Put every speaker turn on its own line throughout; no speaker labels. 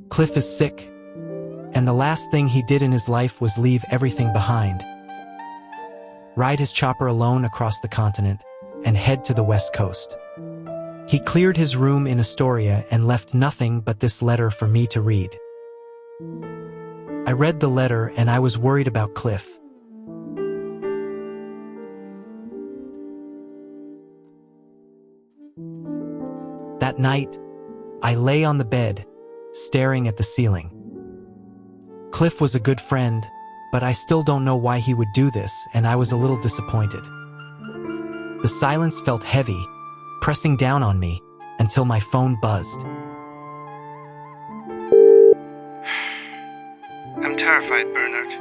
Cliff is sick, and the last thing he did in his life was leave everything behind, ride his chopper alone across the continent, and head to the West Coast. He cleared his room in Astoria and left nothing but this letter for me to read. I read the letter and I was worried about Cliff. That night, I lay on the bed, staring at the ceiling. Cliff was a good friend, but I still don't know why he would do this, and I was a little disappointed. The silence felt heavy, pressing down on me, until my phone buzzed.
I'm terrified, Bernard.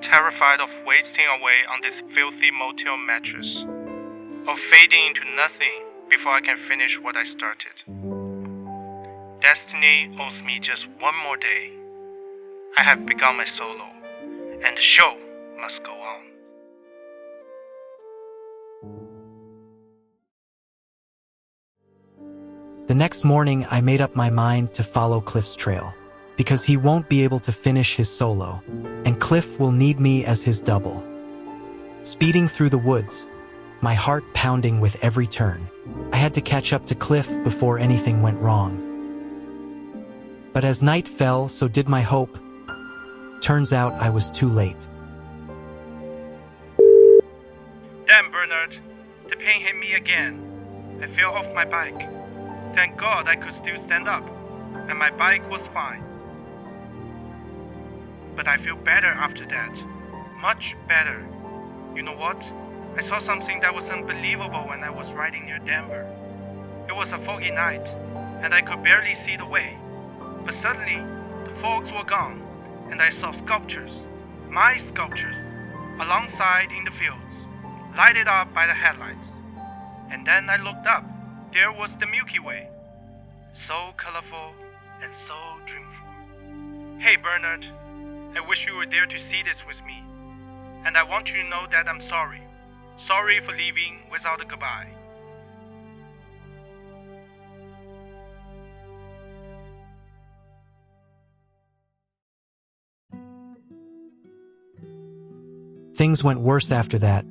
Terrified of wasting away on this filthy motel mattress, of fading into nothing before I can finish what I started. Destiny owes me just one more day. I have begun my solo, and the show must go on.
The next morning, I made up my mind to follow Cliff's trail, because he won't be able to finish his solo, and Cliff will need me as his double. Speeding through the woods, my heart pounding with every turn, I had to catch up to Cliff before anything went wrong. But as night fell, so did my hope. Turns out I was too late.
Damn, Bernard. The pain hit me again. I fell off my bike. Thank God I could still stand up, and my bike was fine. But I feel better after that. Much better. You know what? I saw something that was unbelievable when I was riding near Denver. It was a foggy night, and I could barely see the way. But suddenly, the fogs were gone, and I saw sculptures, my sculptures, alongside in the fields, lighted up by the headlights. And then I looked up. There was the Milky Way, so colorful and so dreamful. Hey Bernard, I wish you were there to see this with me. And I want you to know that I'm sorry. Sorry for leaving without a goodbye.
Things went worse after that.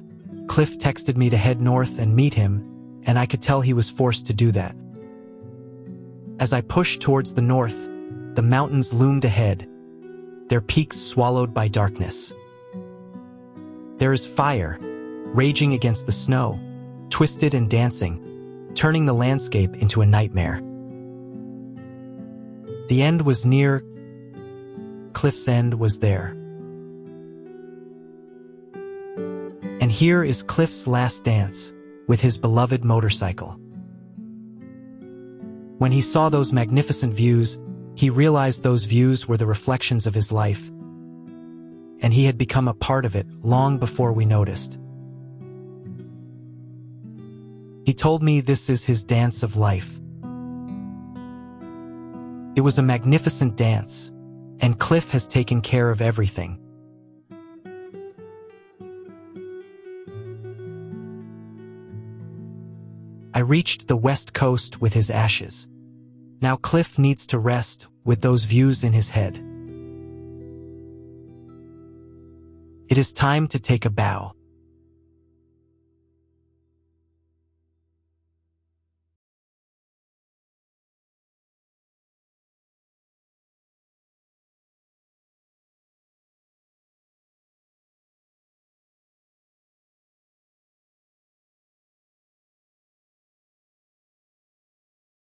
Cliff texted me to head north and meet him, and I could tell he was forced to do that. As I pushed towards the north, the mountains loomed ahead, their peaks swallowed by darkness. There is fire, raging against the snow, twisted and dancing, turning the landscape into a nightmare. The end was near. Cliff's end was there. And here is Cliff's last dance with his beloved motorcycle. When he saw those magnificent views, he realized those views were the reflections of his life, and he had become a part of it long before we noticed. He told me this is his dance of life. It was a magnificent dance, and Cliff has taken care of everything. I reached the West Coast with his ashes. Now Cliff needs to rest with those views in his head. It is time to take a bow.